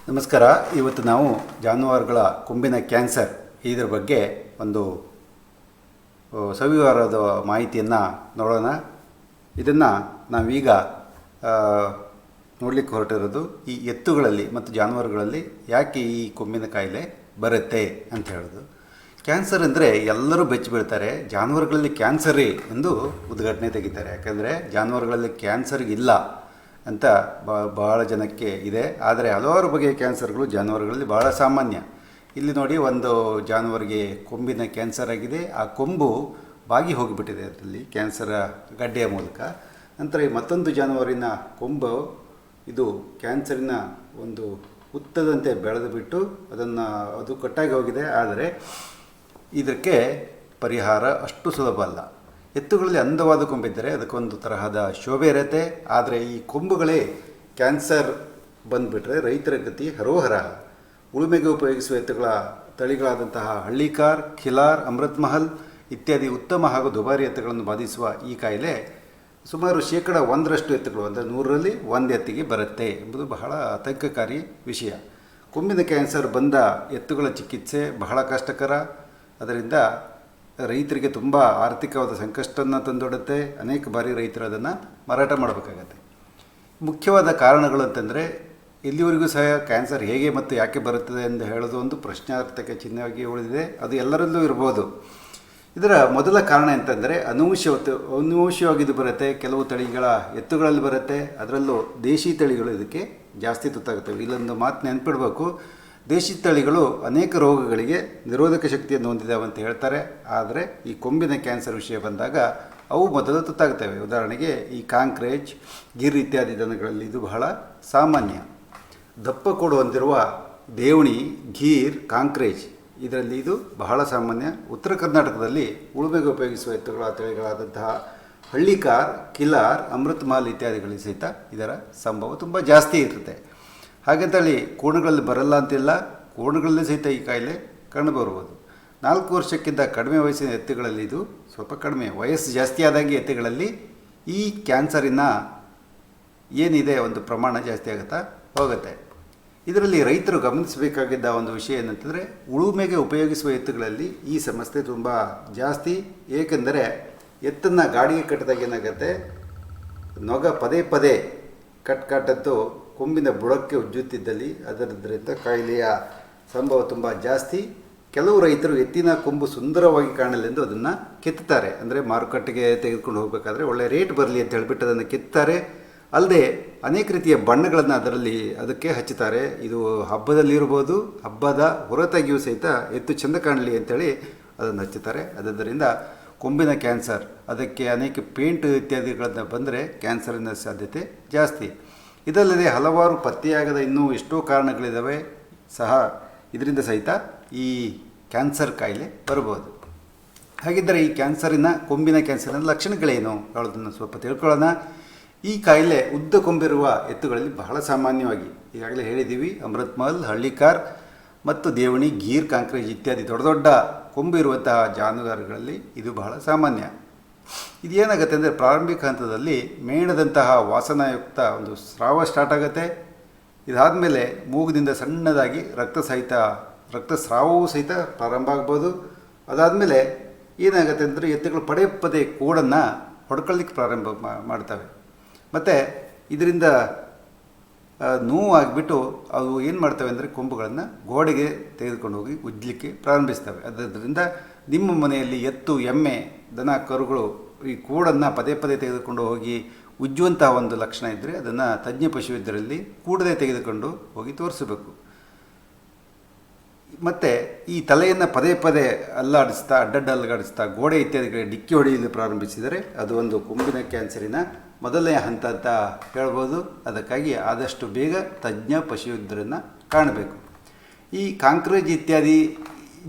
ನಮಸ್ಕಾರ. ಇವತ್ತು ನಾವು ಜಾನುವಾರುಗಳ ಕೊಂಬಿನ ಕ್ಯಾನ್ಸರ್ ಇದರ ಬಗ್ಗೆ ಒಂದು ಸವಿವರವಾದ ಮಾಹಿತಿಯನ್ನು ನೋಡೋಣ. ಇದನ್ನು ನಾವೀಗ ನೋಡಲಿಕ್ಕೆ ಹೊರಟಿರೋದು ಈ ಎತ್ತುಗಳಲ್ಲಿ ಮತ್ತು ಜಾನುವಾರುಗಳಲ್ಲಿ ಯಾಕೆ ಈ ಕೊಂಬಿನ ಕಾಯಿಲೆ ಬರುತ್ತೆ ಅಂತ ಹೇಳೋದು. ಕ್ಯಾನ್ಸರ್ ಅಂದರೆ ಎಲ್ಲರೂ ಬೆಚ್ಚಿ ಬೀಳ್ತಾರೆ, ಜಾನುವಾರುಗಳಲ್ಲಿ ಕ್ಯಾನ್ಸರೇ ಎಂದು ಉದ್ಘಾಟನೆ ತೆಗಿತಾರೆ. ಯಾಕಂದರೆ ಜಾನುವಾರುಗಳಲ್ಲಿ ಕ್ಯಾನ್ಸರ್ ಇಲ್ಲ ಅಂತ ಭಾಳ ಜನಕ್ಕೆ ಇದೆ. ಆದರೆ ಹಲವಾರು ಬಗೆಯ ಕ್ಯಾನ್ಸರ್ಗಳು ಜಾನುವಾರುಗಳಲ್ಲಿ ಭಾಳ ಸಾಮಾನ್ಯ. ಇಲ್ಲಿ ನೋಡಿ, ಒಂದು ಜಾನುವಾರಿಗೆ ಕೊಂಬಿನ ಕ್ಯಾನ್ಸರ್ ಆಗಿದೆ. ಆ ಕೊಂಬು ಬಾಗಿ ಹೋಗಿಬಿಟ್ಟಿದೆ ಅದರಲ್ಲಿ ಕ್ಯಾನ್ಸರ್ ಗಡ್ಡೆಯ ಮೂಲಕ. ನಂತರ ಮತ್ತೊಂದು ಜಾನುವಾರಿನ ಕೊಂಬು ಇದು ಕ್ಯಾನ್ಸರಿನ ಒಂದು ಹುತ್ತದಂತೆ ಬೆಳೆದು ಬಿಟ್ಟು ಅದು ಕಟ್ಟಾಗಿ ಹೋಗಿದೆ. ಆದರೆ ಇದಕ್ಕೆ ಪರಿಹಾರ ಅಷ್ಟು ಸುಲಭ ಅಲ್ಲ. ಎತ್ತುಗಳಲ್ಲಿ ಅಂದವಾದ ಕೊಂಬಿದ್ದರೆ ಅದಕ್ಕೊಂದು ತರಹದ ಶೋಭೆ ಇರುತ್ತೆ. ಆದರೆ ಈ ಕೊಂಬುಗಳೇ ಕ್ಯಾನ್ಸರ್ ಬಂದುಬಿಟ್ರೆ ರೈತರ ಗತಿ ಹರೋಹರ. ಉಳುಮೆಗೆ ಉಪಯೋಗಿಸುವ ಎತ್ತುಗಳ ತಳಿಗಳಾದಂತಹ ಹಳ್ಳಿಕಾರ್, ಖಿಲಾರ್, ಅಮೃತ್ ಮಹಲ್ ಇತ್ಯಾದಿ ಉತ್ತಮ ಹಾಗೂ ದುಬಾರಿ ಎತ್ತುಗಳನ್ನು ಬಾಧಿಸುವ ಈ ಕಾಯಿಲೆ ಸುಮಾರು 1% ಎತ್ತುಗಳು, ಅಂದರೆ 100ರಲ್ಲಿ 1 ಎತ್ತಿಗೆ ಬರುತ್ತೆ ಎಂಬುದು ಬಹಳ ಆತಂಕಕಾರಿ ವಿಷಯ. ಕೊಂಬಿನ ಕ್ಯಾನ್ಸರ್ ಬಂದ ಎತ್ತುಗಳ ಚಿಕಿತ್ಸೆ ಬಹಳ ಕಷ್ಟಕರ. ಅದರಿಂದ ರೈತರಿಗೆ ತುಂಬ ಆರ್ಥಿಕವಾದ ಸಂಕಷ್ಟವನ್ನು ತಂದೊಡುತ್ತೆ. ಅನೇಕ ಬಾರಿ ರೈತರು ಅದನ್ನು ಮಾರಾಟ ಮಾಡಬೇಕಾಗತ್ತೆ. ಮುಖ್ಯವಾದ ಕಾರಣಗಳು ಅಂತಂದರೆ, ಇಲ್ಲಿವರೆಗೂ ಸಹ ಕ್ಯಾನ್ಸರ್ ಹೇಗೆ ಮತ್ತು ಯಾಕೆ ಬರುತ್ತದೆ ಎಂದು ಹೇಳೋದು ಒಂದು ಪ್ರಶ್ನಾರ್ಥಕ ಚಿಹ್ನೆಯಾಗಿ ಉಳಿದಿದೆ. ಅದು ಎಲ್ಲರಲ್ಲೂ ಇರ್ಬೋದು. ಇದರ ಮೊದಲ ಕಾರಣ ಅಂತಂದರೆ ಅನುವಂಶಿಕವಾಗಿ ಇದು ಬರುತ್ತೆ. ಕೆಲವು ತಳಿಗಳ ಎತ್ತುಗಳಲ್ಲಿ ಬರುತ್ತೆ. ಅದರಲ್ಲೂ ದೇಶಿ ತಳಿಗಳು ಇದಕ್ಕೆ ಜಾಸ್ತಿ ತುತ್ತಾಗುತ್ತವೆ. ಇಲ್ಲೊಂದು ಮಾತು ನೆನಪಿಡಬೇಕು, ದೇಶಿ ತಳಿಗಳು ಅನೇಕ ರೋಗಗಳಿಗೆ ನಿರೋಧಕ ಶಕ್ತಿಯನ್ನು ಹೊಂದಿದ್ದಾವೆ ಅಂತ ಹೇಳ್ತಾರೆ. ಆದರೆ ಈ ಕೊಂಬಿನ ಕ್ಯಾನ್ಸರ್ ವಿಷಯ ಬಂದಾಗ ಅವು ಮೊದಲು ತುತ್ತಾಗುತ್ತವೆ. ಉದಾಹರಣೆಗೆ ಈ ಕಾಂಕ್ರೇಜ್, ಗಿರ್ ಇತ್ಯಾದಿ ದನಗಳಲ್ಲಿ ಇದು ಬಹಳ ಸಾಮಾನ್ಯ. ದಪ್ಪ ಕೋಡು ಹೊಂದಿರುವ ದೇವಣಿ, ಗೀರ್, ಕಾಂಕ್ರೇಜ್ ಇದರಲ್ಲಿ ಇದು ಬಹಳ ಸಾಮಾನ್ಯ. ಉತ್ತರ ಕರ್ನಾಟಕದಲ್ಲಿ ಉಳುಮೆಗೆ ಉಪಯೋಗಿಸುವ ಎತ್ತುಗಳ ತಳಿಗಳಾದಂತಹ ಹಳ್ಳಿಕಾರ್, ಕಿಲಾರ್, ಅಮೃತ್ ಮಹಲ್ ಇತ್ಯಾದಿಗಳಿಗೆ ಸಹಿತ ಇದರ ಸಂಭವ ತುಂಬ ಜಾಸ್ತಿ ಇರುತ್ತೆ. ಹಾಗಂತೇಳಿ ಕೋಣಗಳಲ್ಲಿ ಬರಲ್ಲ ಅಂತಿಲ್ಲ, ಕೋಣಗಳಲ್ಲಿ ಸಹಿತ ಈ ಕಾಯಿಲೆ ಕಂಡುಬರ್ಬೋದು. 4 ವರ್ಷಕ್ಕಿಂತ ಕಡಿಮೆ ವಯಸ್ಸಿನ ಎತ್ತುಗಳಲ್ಲಿ ಇದು ಸ್ವಲ್ಪ ಕಡಿಮೆ. ವಯಸ್ಸು ಜಾಸ್ತಿ ಆದಾಗೆ ಎತ್ತುಗಳಲ್ಲಿ ಈ ಕ್ಯಾನ್ಸರಿನ ಏನಿದೆ ಒಂದು ಪ್ರಮಾಣ ಜಾಸ್ತಿ ಹೋಗುತ್ತೆ. ಇದರಲ್ಲಿ ರೈತರು ಗಮನಿಸಬೇಕಾಗಿದ್ದ ಒಂದು ವಿಷಯ ಏನಂತಂದರೆ, ಉಳುಮೆಗೆ ಉಪಯೋಗಿಸುವ ಎತ್ತುಗಳಲ್ಲಿ ಈ ಸಮಸ್ಯೆ ತುಂಬ ಜಾಸ್ತಿ. ಏಕೆಂದರೆ ಎತ್ತನ್ನು ಗಾಡಿಗೆ ಕಟ್ಟಿದಾಗ ಏನಾಗುತ್ತೆ, ನೊಗ ಪದೇ ಪದೇ ಕಟ್ಟಂತೂ ಕೊಂಬಿನ ಬುಡಕ್ಕೆ ಉಜ್ಜುತ್ತಿದ್ದಲ್ಲಿ ಅದರಿಂದ ಕಾಯಿಲೆಯ ಸಂಭವ ತುಂಬ ಜಾಸ್ತಿ. ಕೆಲವು ರೈತರು ಎತ್ತಿನ ಕೊಂಬು ಸುಂದರವಾಗಿ ಕಾಣಲೆಂದು ಅದನ್ನು ಕೆತ್ತುತ್ತಾರೆ. ಅಂದರೆ ಮಾರುಕಟ್ಟೆಗೆ ತೆಗೆದುಕೊಂಡು ಹೋಗಬೇಕಾದ್ರೆ ಒಳ್ಳೆಯ ರೇಟ್ ಬರಲಿ ಅಂತ ಹೇಳಿಬಿಟ್ಟು ಅದನ್ನು ಕೆತ್ತುತ್ತಾರೆ. ಅಲ್ಲದೆ ಅನೇಕ ರೀತಿಯ ಬಣ್ಣಗಳನ್ನು ಅದಕ್ಕೆ ಹಚ್ಚುತ್ತಾರೆ. ಇದು ಹಬ್ಬದಲ್ಲಿರ್ಬೋದು, ಹಬ್ಬದ ಹೊರತಾಗಿಯೂ ಸಹಿತ ಎತ್ತು ಚೆಂದ ಕಾಣಲಿ ಅಂತೇಳಿ ಅದನ್ನು ಹಚ್ಚುತ್ತಾರೆ. ಆದ್ದರಿಂದ ಕೊಂಬಿನ ಕ್ಯಾನ್ಸರ್, ಅದಕ್ಕೆ ಅನೇಕ ಪೇಂಟ್ ಇತ್ಯಾದಿಗಳನ್ನು ಬಂದರೆ ಕ್ಯಾನ್ಸರಿನ ಸಾಧ್ಯತೆ ಜಾಸ್ತಿ. ಇದಲ್ಲದೆ ಹಲವಾರು ಪತ್ತೆಯಾಗದ ಇನ್ನೂ ಎಷ್ಟೋ ಕಾರಣಗಳಿದ್ದಾವೆ ಇದರಿಂದ ಸಹಿತ ಈ ಕ್ಯಾನ್ಸರ್ ಕಾಯಿಲೆ ಬರಬಹುದು. ಹಾಗಿದ್ದರೆ ಈ ಕೊಂಬಿನ ಕ್ಯಾನ್ಸರಿನ ಲಕ್ಷಣಗಳೇನು ಹೇಳೋದನ್ನು ಸ್ವಲ್ಪ ತಿಳ್ಕೊಳ್ಳೋಣ. ಈ ಕಾಯಿಲೆ ಉದ್ದ ಕೊಂಬಿರುವ ಎತ್ತುಗಳಲ್ಲಿ ಬಹಳ ಸಾಮಾನ್ಯವಾಗಿ, ಈಗಾಗಲೇ ಹೇಳಿದ್ದೀವಿ, ಅಮೃತ್ ಮಹಲ್, ಹಳ್ಳಿಕಾರ್ ಮತ್ತು ದೇವಣಿ, ಗೀರ್, ಕಾಂಕ್ರೇಜ್ ಇತ್ಯಾದಿ ದೊಡ್ಡ ದೊಡ್ಡ ಕೊಂಬು ಇರುವಂತಹ ಜಾನುವಾರುಗಳಲ್ಲಿ ಇದು ಬಹಳ ಸಾಮಾನ್ಯ. ಇದೇನಾಗುತ್ತೆ ಅಂದರೆ, ಪ್ರಾರಂಭಿಕ ಹಂತದಲ್ಲಿ ಮೇಣದಂತಹ ವಾಸನಾಯುಕ್ತ ಒಂದು ಸ್ರಾವ ಸ್ಟಾರ್ಟ್ ಆಗುತ್ತೆ. ಇದಾದಮೇಲೆ ಮೂಗಿನಿಂದ ಸಣ್ಣದಾಗಿ ರಕ್ತಸ್ರಾವವೂ ಸಹಿತ ಪ್ರಾರಂಭ ಆಗ್ಬೋದು. ಅದಾದಮೇಲೆ ಏನಾಗುತ್ತೆ ಅಂದರೆ, ಎತ್ತುಗಳು ಪದೇ ಕೂಡನ್ನು ಹೊಡ್ಕೊಳ್ಳಿಕ್ಕೆ ಪ್ರಾರಂಭ ಮಾಡ್ತವೆ. ಮತ್ತು ಇದರಿಂದ ನೋವಾಗಿಬಿಟ್ಟು ಅವು ಏನು ಮಾಡ್ತವೆ ಅಂದರೆ, ಕೊಂಬುಗಳನ್ನು ಗೋಡೆಗೆ ತೆಗೆದುಕೊಂಡು ಹೋಗಿ ಉಜ್ಜಲಿಕ್ಕೆ ಪ್ರಾರಂಭಿಸ್ತವೆ. ಅದರಿಂದ ನಿಮ್ಮ ಮನೆಯಲ್ಲಿ ಎತ್ತು, ಎಮ್ಮೆ, ದನ, ಕರುಗಳು ಈ ಕೂಡನ್ನು ಪದೇ ತೆಗೆದುಕೊಂಡು ಹೋಗಿ ಉಜ್ಜುವಂತಹ ಒಂದು ಲಕ್ಷಣ ಇದ್ದರೆ ಅದನ್ನು ತಜ್ಞ ಪಶುವೈದ್ಯರಲ್ಲಿ ಕೂಡಲೇ ತೆಗೆದುಕೊಂಡು ಹೋಗಿ ತೋರಿಸಬೇಕು. ಮತ್ತು ಈ ತಲೆಯನ್ನು ಪದೇ ಅಲ್ಲಾಡಿಸ್ತಾ, ಅಲ್ಲಾಡಿಸ್ತಾ ಗೋಡೆ ಇತ್ಯಾದಿಗಳಿಗೆ ಡಿಕ್ಕಿ ಹೊಡೆಯಲು ಪ್ರಾರಂಭಿಸಿದರೆ ಅದು ಒಂದು ಕೊಂಬಿನ ಕ್ಯಾನ್ಸರಿನ ಮೊದಲನೇ ಹಂತ ಅಂತ ಹೇಳ್ಬೋದು. ಅದಕ್ಕಾಗಿ ಆದಷ್ಟು ಬೇಗ ತಜ್ಞ ಪಶುವೈದ್ಯರನ್ನು ಕಾಣಬೇಕು. ಈ ಕಾಂಕ್ರೇಜ್ ಇತ್ಯಾದಿ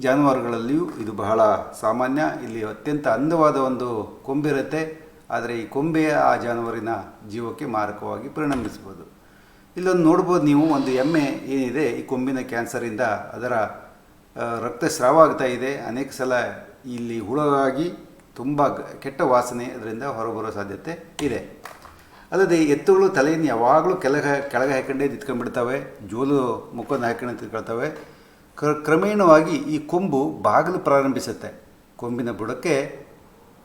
ಜಾನುವಾರುಗಳಲ್ಲಿಯೂ ಇದು ಬಹಳ ಸಾಮಾನ್ಯ. ಇಲ್ಲಿ ಅತ್ಯಂತ ಅಂದವಾದ ಒಂದು ಕೊಂಬಿರುತ್ತೆ. ಆದರೆ ಈ ಕೊಂಬೆ ಆ ಜಾನುವಾರಿನ ಜೀವಕ್ಕೆ ಮಾರಕವಾಗಿ ಪರಿಣಮಿಸ್ಬೋದು. ಇಲ್ಲೊಂದು ನೋಡ್ಬೋದು ನೀವು, ಒಂದು ಎಮ್ಮೆ ಏನಿದೆ ಈ ಕೊಂಬಿನ ಕ್ಯಾನ್ಸರಿಂದ ಅದರ ರಕ್ತಸ್ರಾವ ಆಗ್ತಾ ಇದೆ. ಅನೇಕ ಸಲ ಇಲ್ಲಿ ಹುಳವಾಗಿ ತುಂಬ ಕೆಟ್ಟ ವಾಸನೆ ಅದರಿಂದ ಹೊರಬರೋ ಸಾಧ್ಯತೆ ಇದೆ. ಅಲ್ಲದೆ ಎತ್ತುಗಳು ತಲೆಯನ್ನು ಯಾವಾಗಲೂ ಕೆಳಗೆ ಹಾಕೊಂಡೇ ನಿಂತ್ಕೊಂಡ್ಬಿಡ್ತವೆ, ಜೋಲು ಮುಖವನ್ನು ಹಾಕೊಂಡು ನಿಂತ್ಕೊಳ್ತವೆ. ಕ್ರಮೇಣವಾಗಿ ಈ ಕೊಂಬು ಬಾಗಲು ಪ್ರಾರಂಭಿಸುತ್ತೆ. ಕೊಂಬಿನ ಬುಡಕ್ಕೆ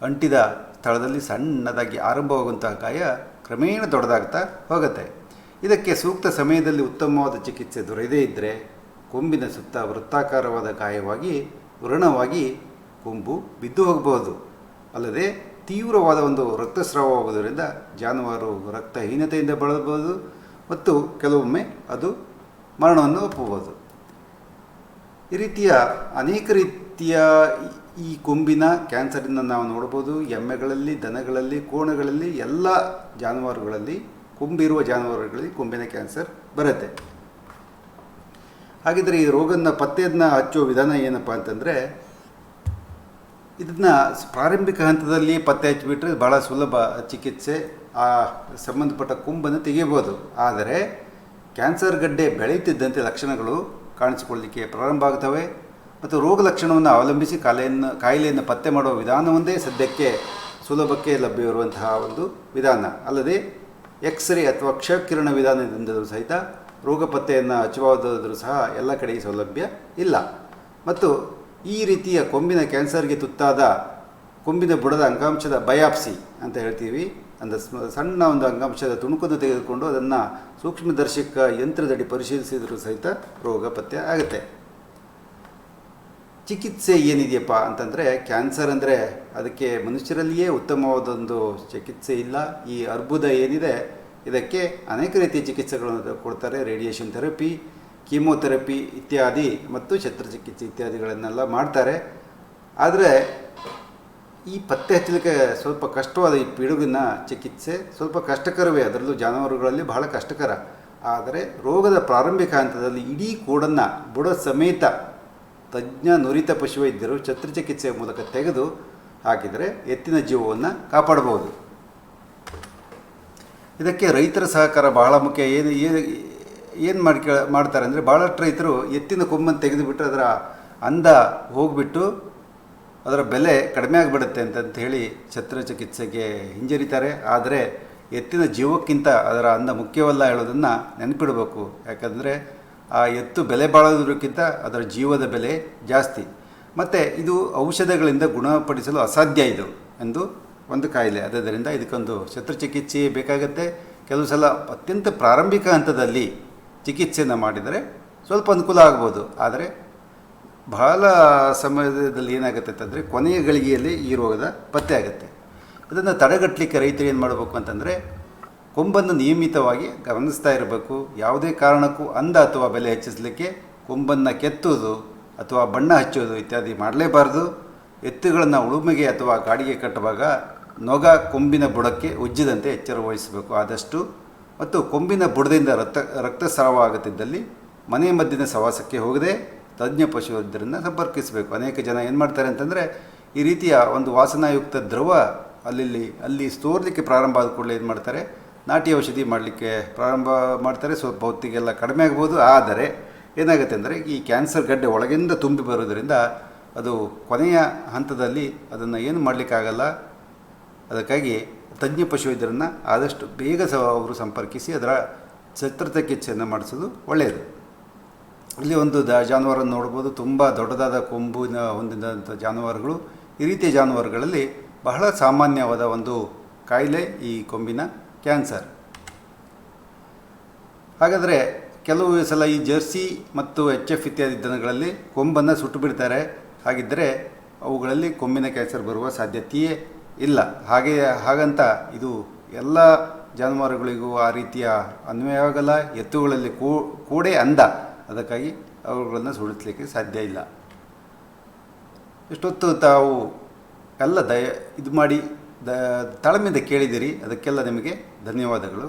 ಅಂಟಿದ ಸ್ಥಳದಲ್ಲಿ ಸಣ್ಣದಾಗಿ ಆರಂಭವಾಗುವಂತಹ ಗಾಯ ಕ್ರಮೇಣ ದೊಡ್ಡದಾಗ್ತಾ ಹೋಗುತ್ತೆ. ಇದಕ್ಕೆ ಸೂಕ್ತ ಸಮಯದಲ್ಲಿ ಉತ್ತಮವಾದ ಚಿಕಿತ್ಸೆ ದೊರೆಯದೇ ಇದ್ದರೆ ಕೊಂಬಿನ ಸುತ್ತ ವೃತ್ತಾಕಾರವಾದ ಗಾಯವಾಗಿ ವ್ರಣವಾಗಿ ಕೊಂಬು ಬಿದ್ದು ಹೋಗಬಹುದು. ಅಲ್ಲದೆ ತೀವ್ರವಾದ ಒಂದು ರಕ್ತಸ್ರಾವವಾಗುವುದರಿಂದ ಜಾನುವಾರು ರಕ್ತಹೀನತೆಯಿಂದ ಬಳಲಬಹುದು ಮತ್ತು ಕೆಲವೊಮ್ಮೆ ಅದು ಮರಣವನ್ನು ಒಪ್ಪಬಹುದು. ಈ ರೀತಿಯ ಅನೇಕ ರೀತಿಯ ಈ ಕೊಂಬಿನ ಕ್ಯಾನ್ಸರನ್ನು ನಾವು ನೋಡ್ಬೋದು. ಎಮ್ಮೆಗಳಲ್ಲಿ, ದನಗಳಲ್ಲಿ, ಕೋಣಗಳಲ್ಲಿ, ಎಲ್ಲ ಜಾನುವಾರುಗಳಲ್ಲಿ, ಕೊಂಬಿರುವ ಜಾನುವಾರುಗಳಲ್ಲಿ ಕೊಂಬಿನ ಕ್ಯಾನ್ಸರ್ ಬರುತ್ತೆ. ಹಾಗಿದ್ರೆ ಈ ರೋಗನ ಪತ್ತೆಯನ್ನು ಹಚ್ಚುವ ವಿಧಾನ ಏನಪ್ಪ ಅಂತಂದರೆ, ಇದನ್ನು ಪ್ರಾರಂಭಿಕ ಹಂತದಲ್ಲಿ ಪತ್ತೆ ಹಚ್ಚಿಬಿಟ್ರೆ ಭಾಳ ಸುಲಭ ಚಿಕಿತ್ಸೆ, ಆ ಸಂಬಂಧಪಟ್ಟ ಕೊಂಬನ್ನು ತೆಗೆಯಬೋದು. ಆದರೆ ಕ್ಯಾನ್ಸರ್ ಗಡ್ಡೆ ಬೆಳೆಯುತ್ತಿದ್ದಂತೆ ಲಕ್ಷಣಗಳು ಕಾಣಿಸಿಕೊಳ್ಳಲಿಕ್ಕೆ ಪ್ರಾರಂಭ ಆಗ್ತವೆ ಮತ್ತು ರೋಗ ಲಕ್ಷಣವನ್ನು ಅವಲಂಬಿಸಿ ಕಾಯಿಲೆಯನ್ನು ಪತ್ತೆ ಮಾಡುವ ವಿಧಾನವೊಂದೇ ಸದ್ಯಕ್ಕೆ ಸುಲಭಕ್ಕೆ ಲಭ್ಯವಿರುವಂತಹ ಒಂದು ವಿಧಾನ. ಅಲ್ಲದೆ ಎಕ್ಸ್ರೇ ಅಥವಾ ಕ್ಷಕಿರಣ ವಿಧಾನದಿಂದಲೂ ಸಹಿತ ರೋಗ ಪತ್ತೆಯನ್ನು ಹಚ್ಚಬಹುದಾದರೂ ಸಹ ಎಲ್ಲ ಕಡೆಗೆ ಸೌಲಭ್ಯ ಇಲ್ಲ. ಮತ್ತು ಈ ರೀತಿಯ ಕೊಂಬಿನ ಕ್ಯಾನ್ಸರ್ಗೆ ತುತ್ತಾದ ಕೊಂಬಿನ ಬುಡದ ಅಂಗಾಂಶದ ಬಯಾಪ್ಸಿ ಅಂತ ಹೇಳ್ತೀವಿ. ಅಂದರೆ ಸಣ್ಣ ಒಂದು ಅಂಗಾಂಶದ ತುಣುಕನ್ನು ತೆಗೆದುಕೊಂಡು ಅದನ್ನು ಸೂಕ್ಷ್ಮದರ್ಶಕ ಯಂತ್ರದಡಿ ಪರಿಶೀಲಿಸಿದರೂ ಸಹಿತ ರೋಗ ಪತ್ತೆ ಆಗುತ್ತೆ. ಚಿಕಿತ್ಸೆ ಏನಿದೆಯಪ್ಪ ಅಂತಂದರೆ, ಕ್ಯಾನ್ಸರ್ ಅಂದರೆ ಅದಕ್ಕೆ ಮನುಷ್ಯರಲ್ಲಿಯೇ ಉತ್ತಮವಾದೊಂದು ಚಿಕಿತ್ಸೆ ಇಲ್ಲ. ಈ ಅರ್ಬುದ ಏನಿದೆ ಇದಕ್ಕೆ ಅನೇಕ ರೀತಿಯ ಚಿಕಿತ್ಸೆಗಳನ್ನು ಕೊಡ್ತಾರೆ. ರೇಡಿಯೇಷನ್ ಥೆರಪಿ, ಕೀಮೋಥೆರಪಿ ಇತ್ಯಾದಿ ಮತ್ತು ಶಸ್ತ್ರಚಿಕಿತ್ಸೆ ಇತ್ಯಾದಿಗಳನ್ನೆಲ್ಲ ಮಾಡ್ತಾರೆ. ಆದರೆ ಈ ಪತ್ತೆ ಹಚ್ಚಲಿಕ್ಕೆ ಸ್ವಲ್ಪ ಕಷ್ಟವಾದ ಈ ಪಿಡುಗಿನ ಚಿಕಿತ್ಸೆ ಸ್ವಲ್ಪ ಕಷ್ಟಕರವೇ, ಅದರಲ್ಲೂ ಜಾನುವಾರುಗಳಲ್ಲಿ ಬಹಳ ಕಷ್ಟಕರ. ಆದರೆ ರೋಗದ ಪ್ರಾರಂಭಿಕ ಹಂತದಲ್ಲಿ ಇಡೀ ಕೂಡನ್ನು ಬುಡ ಸಮೇತ ತಜ್ಞ ನುರಿತ ಪಶುವೈದ್ಯರು ಶಸ್ತ್ರಚಿಕಿತ್ಸೆಯ ಮೂಲಕ ತೆಗೆದು ಹಾಕಿದರೆ ಎತ್ತಿನ ಜೀವವನ್ನು ಕಾಪಾಡಬಹುದು. ಇದಕ್ಕೆ ರೈತರ ಸಹಕಾರ ಬಹಳ ಮುಖ್ಯ. ಏನು ಮಾಡ್ತಾರೆ ಅಂದರೆ, ಭಾಳಷ್ಟು ರೈತರು ಎತ್ತಿನ ಕೊಂಬನ್ನು ತೆಗೆದುಬಿಟ್ಟು ಅದರ ಅಂದ ಹೋಗಿಬಿಟ್ಟು ಅದರ ಬೆಲೆ ಕಡಿಮೆ ಆಗಿಬಿಡುತ್ತೆ ಅಂತ ಹೇಳಿ ಶಸ್ತ್ರಚಿಕಿತ್ಸೆಗೆ ಹಿಂಜರಿತಾರೆ. ಆದರೆ ಎತ್ತಿನ ಜೀವಕ್ಕಿಂತ ಅದರ ಅಂದ ಮುಖ್ಯವಲ್ಲ ಹೇಳೋದನ್ನು ನೆನಪಿಡಬೇಕು. ಯಾಕಂದರೆ ಆ ಎತ್ತು ಬೆಲೆ ಬಾಳೋದಕ್ಕಿಂತ ಅದರ ಜೀವದ ಬೆಲೆ ಜಾಸ್ತಿ. ಮತ್ತು ಇದು ಔಷಧಗಳಿಂದ ಗುಣಪಡಿಸಲು ಅಸಾಧ್ಯ ಇದು ಎಂದು ಒಂದು ಕಾಯಿಲೆ. ಆದ್ದರಿಂದ ಇದಕ್ಕೊಂದು ಶಸ್ತ್ರಚಿಕಿತ್ಸೆ ಬೇಕಾಗುತ್ತೆ. ಕೆಲವು ಸಲ ಅತ್ಯಂತ ಪ್ರಾರಂಭಿಕ ಹಂತದಲ್ಲಿ ಚಿಕಿತ್ಸೆಯನ್ನು ಮಾಡಿದರೆ ಸ್ವಲ್ಪ ಅನುಕೂಲ ಆಗ್ಬೋದು. ಆದರೆ ಬಹಳ ಸಮಯದಲ್ಲಿ ಏನಾಗುತ್ತೆ ಅಂತಂದರೆ ಕೊನೆಯ ಗಳಿಗೆಯಲ್ಲಿ ಈ ರೋಗದ ಪತ್ತೆ ಆಗುತ್ತೆ. ಇದನ್ನು ತಡೆಗಟ್ಟಲಿಕ್ಕೆ ರೈತರು ಏನು ಮಾಡಬೇಕು ಅಂತಂದರೆ, ಕೊಂಬನ್ನು ನಿಯಮಿತವಾಗಿ ಗಮನಿಸ್ತಾ ಇರಬೇಕು. ಯಾವುದೇ ಕಾರಣಕ್ಕೂ ಅಂದ ಅಥವಾ ಬೆಲೆ ಹೆಚ್ಚಿಸಲಿಕ್ಕೆ ಕೊಂಬನ್ನು ಕೆತ್ತುವುದು ಅಥವಾ ಬಣ್ಣ ಹಚ್ಚೋದು ಇತ್ಯಾದಿ ಮಾಡಲೇಬಾರ್ದು. ಎತ್ತುಗಳನ್ನು ಉಳುಮೆಗೆ ಅಥವಾ ಗಾಡಿಗೆ ಕಟ್ಟುವಾಗ ನೊಗ ಕೊಂಬಿನ ಬುಡಕ್ಕೆ ಉಜ್ಜಿದಂತೆ ಎಚ್ಚರ ವಹಿಸಬೇಕು ಆದಷ್ಟು. ಮತ್ತು ಕೊಂಬಿನ ಬುಡದಿಂದ ರಕ್ತಸ್ರಾವ ಆಗುತ್ತಿದ್ದಲ್ಲಿ ಮನೆ ಮದ್ದಿನ ಸವಾಸಕ್ಕೆ ಹೋಗದೆ ತಜ್ಞ ಪಶುವೈದ್ಯರನ್ನು ಸಂಪರ್ಕಿಸಬೇಕು. ಅನೇಕ ಜನ ಏನು ಮಾಡ್ತಾರೆ ಅಂತಂದರೆ, ಈ ರೀತಿಯ ಒಂದು ವಾಸನಾಯುಕ್ತ ದ್ರವ ಅಲ್ಲಿ ಸೋರಲಿಕ್ಕೆ ಪ್ರಾರಂಭ ಆದ ಕೂಡಲೇ ಏನು ಮಾಡ್ತಾರೆ, ನಾಟಿ ಔಷಧಿ ಮಾಡಲಿಕ್ಕೆ ಪ್ರಾರಂಭ ಮಾಡ್ತಾರೆ. ಸ್ವಲ್ಪ ಹೊತ್ತಿಗೆಲ್ಲ ಕಡಿಮೆ ಆಗ್ಬೋದು. ಆದರೆ ಏನಾಗುತ್ತೆ ಅಂದರೆ, ಈ ಕ್ಯಾನ್ಸರ್ ಗಡ್ಡೆ ಒಳಗಿಂದ ತುಂಬಿ ಬರೋದರಿಂದ ಅದು ಕೊನೆಯ ಹಂತದಲ್ಲಿ ಅದನ್ನು ಏನು ಮಾಡಲಿಕ್ಕಾಗಲ್ಲ. ಅದಕ್ಕಾಗಿ ತಜ್ಞ ಪಶುವೈದ್ಯರನ್ನು ಆದಷ್ಟು ಬೇಗ ಅವರು ಸಂಪರ್ಕಿಸಿ ಅದರ ಶಸ್ತ್ರಚಿಕಿತ್ಸೆಯನ್ನು ಮಾಡಿಸೋದು ಒಳ್ಳೆಯದು. ಇಲ್ಲಿ ಒಂದು ಜಾನುವಾರನ್ನು ನೋಡ್ಬೋದು, ತುಂಬ ದೊಡ್ಡದಾದ ಕೊಂಬಿನ ಹೊಂದಿದಂಥ ಜಾನುವಾರುಗಳು. ಈ ರೀತಿಯ ಜಾನುವಾರುಗಳಲ್ಲಿ ಬಹಳ ಸಾಮಾನ್ಯವಾದ ಒಂದು ಕಾಯಿಲೆ ಈ ಕೊಂಬಿನ ಕ್ಯಾನ್ಸರ್. ಹಾಗಾದರೆ ಕೆಲವು ಸಲ ಈ ಜರ್ಸಿ ಮತ್ತು HF ಇತ್ಯಾದಿ ದನಗಳಲ್ಲಿ ಕೊಂಬನ್ನು ಸುಟ್ಟು ಬಿಡ್ತಾರೆ. ಹಾಗಿದ್ದರೆ ಅವುಗಳಲ್ಲಿ ಕೊಂಬಿನ ಕ್ಯಾನ್ಸರ್ ಬರುವ ಸಾಧ್ಯತೆಯೇ ಇಲ್ಲ. ಹಾಗಂತ ಇದು ಎಲ್ಲ ಜಾನುವಾರುಗಳಿಗೂ ಆ ರೀತಿಯ ಅನ್ವಯವಾಗಲ್ಲ. ಎತ್ತುಗಳಲ್ಲಿ ಕೂಡೇ ಅಂದ, ಅದಕ್ಕಾಗಿ ಅವುಗಳನ್ನು ಸುಡಿಸಲಿಕ್ಕೆ ಸಾಧ್ಯ ಇಲ್ಲ. ಇಷ್ಟೊತ್ತು ತಾವು ಎಲ್ಲ ಇದು ಮಾಡಿ ತಾಳ್ಮೆಯಿಂದ ಕೇಳಿದಿರಿ. ಅದಕ್ಕೆಲ್ಲ ನಿಮಗೆ ಧನ್ಯವಾದಗಳು.